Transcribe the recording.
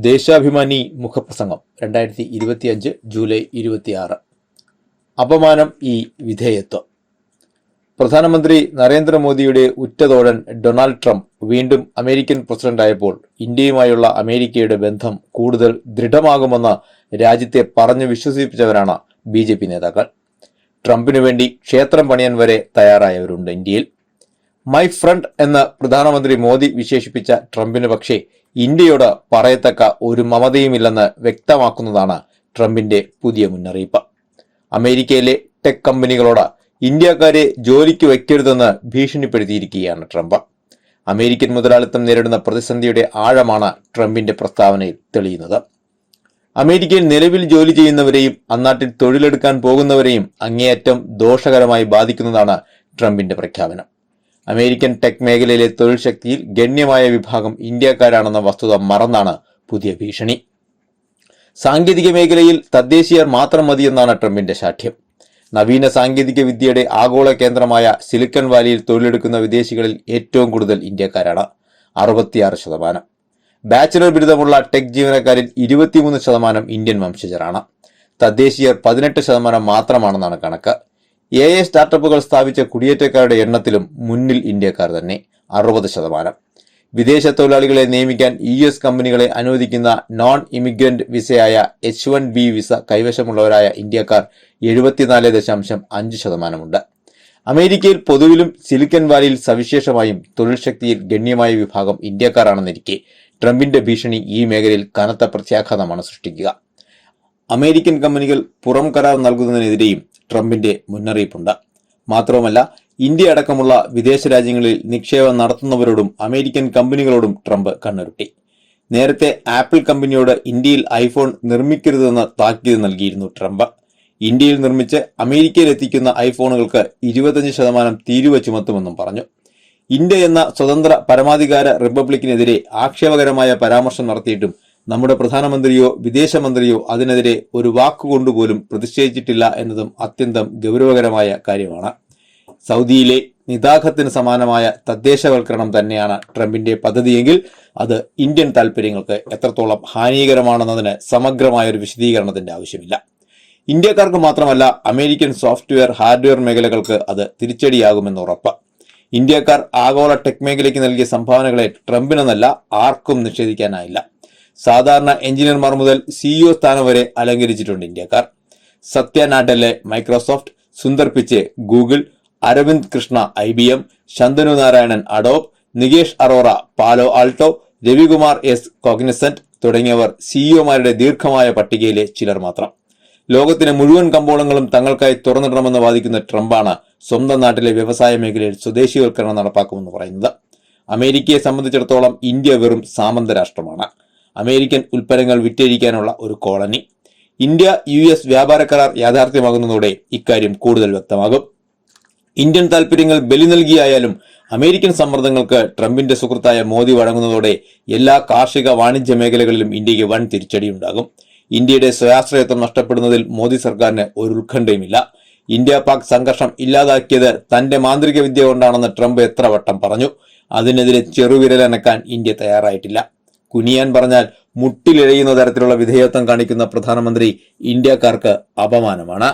ദേശാഭിമാനി മുഖപ്രസംഗം 2025 ജൂലൈ 26. അപമാനം ഈ വിധേയത്വം. പ്രധാനമന്ത്രി നരേന്ദ്രമോദിയുടെ ഉറ്റതോഴൻ ഡൊണാൾഡ് ട്രംപ് വീണ്ടും അമേരിക്കൻ പ്രസിഡന്റായപ്പോൾ ഇന്ത്യയുമായുള്ള അമേരിക്കയുടെ ബന്ധം കൂടുതൽ ദൃഢമാകുമെന്ന് രാജ്യത്തെ പറഞ്ഞു വിശ്വസിപ്പിച്ചവരാണ് BJP നേതാക്കൾ. ട്രംപിനു വേണ്ടി ക്ഷേത്രം പണിയാൻ വരെ തയ്യാറായവരുണ്ട് ഇന്ത്യയിൽ. മൈ ഫ്രണ്ട് എന്ന് പ്രധാനമന്ത്രി മോദി വിശേഷിപ്പിച്ച ട്രംപിന് പക്ഷേ ഇന്ത്യയോട് പറയത്തക്ക ഒരു മമതയുമില്ലെന്ന് വ്യക്തമാക്കുന്നതാണ് ട്രംപിന്റെ പുതിയ മുന്നറിയിപ്പ്. അമേരിക്കയിലെ ടെക് കമ്പനികളോട് ഇന്ത്യക്കാരെ ജോലിക്ക് വയ്ക്കരുതെന്ന് ഭീഷണിപ്പെടുത്തിയിരിക്കുകയാണ് ട്രംപ്. അമേരിക്കൻ മുതലാളിത്തം നേരിടുന്ന പ്രതിസന്ധിയുടെ ആഴമാണ് ട്രംപിന്റെ പ്രസ്താവനയിൽ തെളിയുന്നത്. അമേരിക്കയിൽ നിലവിൽ ജോലി ചെയ്യുന്നവരെയും അന്നാട്ടിൽ തൊഴിലെടുക്കാൻ പോകുന്നവരെയും അങ്ങേയറ്റം ദോഷകരമായി ബാധിക്കുന്നതാണ് ട്രംപിന്റെ പ്രഖ്യാപനം. അമേരിക്കൻ ടെക് മേഖലയിലെ തൊഴിൽ ശക്തിയിൽ ഗണ്യമായ വിഭാഗം ഇന്ത്യക്കാരാണെന്ന വസ്തുത മറന്നാണ് പുതിയ ഭീഷണി. സാങ്കേതിക മേഖലയിൽ തദ്ദേശീയർ മാത്രം മതിയെന്നാണ് ട്രംപിന്റെ ശാഠ്യം. നവീന സാങ്കേതിക വിദ്യയുടെ ആഗോള കേന്ദ്രമായ സിലിക്കൺ വാലിയിൽ തൊഴിലെടുക്കുന്ന വിദേശികളിൽ ഏറ്റവും കൂടുതൽ ഇന്ത്യക്കാരാണ്, 66%. ബാച്ചിലർ ബിരുദമുള്ള ടെക് ജീവനക്കാരിൽ 23% ഇന്ത്യൻ വംശജരാണ്. തദ്ദേശീയർ 18% മാത്രമാണെന്നാണ് കണക്ക്. AI സ്റ്റാർട്ടപ്പുകൾ സ്ഥാപിച്ച കുടിയേറ്റക്കാരുടെ എണ്ണത്തിലും മുന്നിൽ ഇന്ത്യക്കാർ തന്നെ, 60%. വിദേശ തൊഴിലാളികളെ നിയമിക്കാൻ US കമ്പനികളെ അനുവദിക്കുന്ന നോൺ ഇമിഗ്രന്റ് വിസയായ H-1B വിസ കൈവശമുള്ളവരായ ഇന്ത്യക്കാർ 74.5%. അമേരിക്കയിൽ പൊതുവിലും സിലിക്കൺ വാലിയിൽ സവിശേഷമായും തൊഴിൽ ശക്തിയിൽ ഗണ്യമായ വിഭാഗം ഇന്ത്യക്കാരാണെന്നിരിക്കെ ട്രംപിന്റെ ഭീഷണി ഈ മേഖലയിൽ കനത്ത പ്രത്യാഘാതമാണ് സൃഷ്ടിക്കുക. അമേരിക്കൻ കമ്പനികൾ പുറം കരാർ നൽകുന്നതിനെതിരെയും ട്രംപിന്റെ മുന്നറിയിപ്പുണ്ട്. മാത്രവുമല്ല, ഇന്ത്യ അടക്കമുള്ള വിദേശ രാജ്യങ്ങളിൽ നിക്ഷേപം നടത്തുന്നവരോടും അമേരിക്കൻ കമ്പനികളോടും ട്രംപ് കണ്ണുരുട്ടി. നേരത്തെ ആപ്പിൾ കമ്പനിയോട് ഇന്ത്യയിൽ ഐഫോൺ നിർമ്മിക്കരുതെന്ന് താക്കീത് നൽകിയിരുന്നു ട്രംപ്. ഇന്ത്യയിൽ നിർമ്മിച്ച് അമേരിക്കയിൽ എത്തിക്കുന്ന ഐഫോണുകൾക്ക് 25% തീരുവ ചുമത്തുമെന്നും പറഞ്ഞു. ഇന്ത്യ എന്ന സ്വതന്ത്ര പരമാധികാര റിപ്പബ്ലിക്കിനെതിരെ ആക്ഷേപകരമായ പരാമർശം നടത്തിയിട്ടും നമ്മുടെ പ്രധാനമന്ത്രിയോ വിദേശമന്ത്രിയോ അതിനെതിരെ ഒരു വാക്കുകൊണ്ടുപോലും പ്രതിഷേധിച്ചിട്ടില്ല എന്നതും അത്യന്തം ഗൗരവകരമായ കാര്യമാണ്. സൗദിയിലെ നിതാഖത്തിന് സമാനമായ തദ്ദേശവൽക്കരണം തന്നെയാണ് ട്രംപിന്റെ പദ്ധതിയെങ്കിൽ അത് ഇന്ത്യൻ താൽപര്യങ്ങൾക്ക് എത്രത്തോളം ഹാനികരമാണെന്നതിന് സമഗ്രമായ ഒരു വിശദീകരണത്തിന്റെ ആവശ്യമില്ല. ഇന്ത്യക്കാർക്ക് മാത്രമല്ല, അമേരിക്കൻ സോഫ്റ്റ്വെയർ ഹാർഡ്വെയർ മേഖലകൾക്ക് അത് തിരിച്ചടിയാകുമെന്ന് ഉറപ്പ്. ഇന്ത്യക്കാർ ആഗോള ടെക് മേഖലയ്ക്ക് നൽകിയ സംഭാവനകളെ ട്രംപിനെന്നല്ല ആർക്കും നിഷേധിക്കാനായില്ല. സാധാരണ എഞ്ചിനീയർമാർ മുതൽ CEO സ്ഥാനം വരെ അലങ്കരിച്ചിട്ടുണ്ട് ഇന്ത്യക്കാർ. Satya Nadella Microsoft, Sundar Pichai Google, Arvind Krishna IBM, Shantanu Narayen Adobe, Nikesh Arora Palo Alto, Ravikumar S Cognizant തുടങ്ങിയവർ CEOമാരുടെ ദീർഘമായ പട്ടികയിലെ ചിലർ മാത്രം. ലോകത്തിലെ മുഴുവൻ കമ്പോളങ്ങളും തങ്ങൾക്കായി തുറന്നിടണമെന്ന് വാദിക്കുന്ന ട്രംപാണ് സ്വന്തം നാട്ടിലെ വ്യവസായ മേഖലയിൽ സ്വദേശീവൽക്കരണം നടപ്പാക്കുമെന്ന് പറയുന്നത്. അമേരിക്കയെ സംബന്ധിച്ചിടത്തോളം ഇന്ത്യ വെറും സാമന്ത രാഷ്ട്രമാണ്, അമേരിക്കൻ ഉൽപ്പന്നങ്ങൾ വിറ്റഴിക്കാനുള്ള ഒരു കോളനി. ഇന്ത്യ US വ്യാപാര കരാർ യാഥാർത്ഥ്യമാകുന്നതോടെ ഇക്കാര്യം കൂടുതൽ വ്യക്തമാകും. ഇന്ത്യൻ താൽപര്യങ്ങൾ ബലി നൽകിയായാലും അമേരിക്കൻ സമ്മർദ്ദങ്ങൾക്ക് ട്രംപിന്റെ സുഹൃത്തായ മോദി വഴങ്ങുന്നതോടെ എല്ലാ കാർഷിക വാണിജ്യ മേഖലകളിലും ഇന്ത്യക്ക് വൻ തിരിച്ചടിയുണ്ടാകും. ഇന്ത്യയുടെ സ്വാശ്രയത്വം നഷ്ടപ്പെടുന്നതിൽ മോദി സർക്കാരിന് ഒരു ഉത്കണ്ഠയുമില്ല. ഇന്ത്യ പാക് സംഘർഷം ഇല്ലാതാക്കിയത് തന്റെ മാന്ത്രിക വിദ്യ കൊണ്ടാണെന്ന് ട്രംപ് എത്ര വട്ടം പറഞ്ഞു. അതിനെതിരെ ചെറുവിരലനക്കാൻ ഇന്ത്യ തയ്യാറായിട്ടില്ല. കുനിയാൻ പറഞ്ഞാൽ മുട്ടിലിഴയുന്ന തരത്തിലുള്ള വിധേയത്വം കാണിക്കുന്ന പ്രധാനമന്ത്രി ഇന്ത്യക്കാർക്ക് അപമാനമാണ്.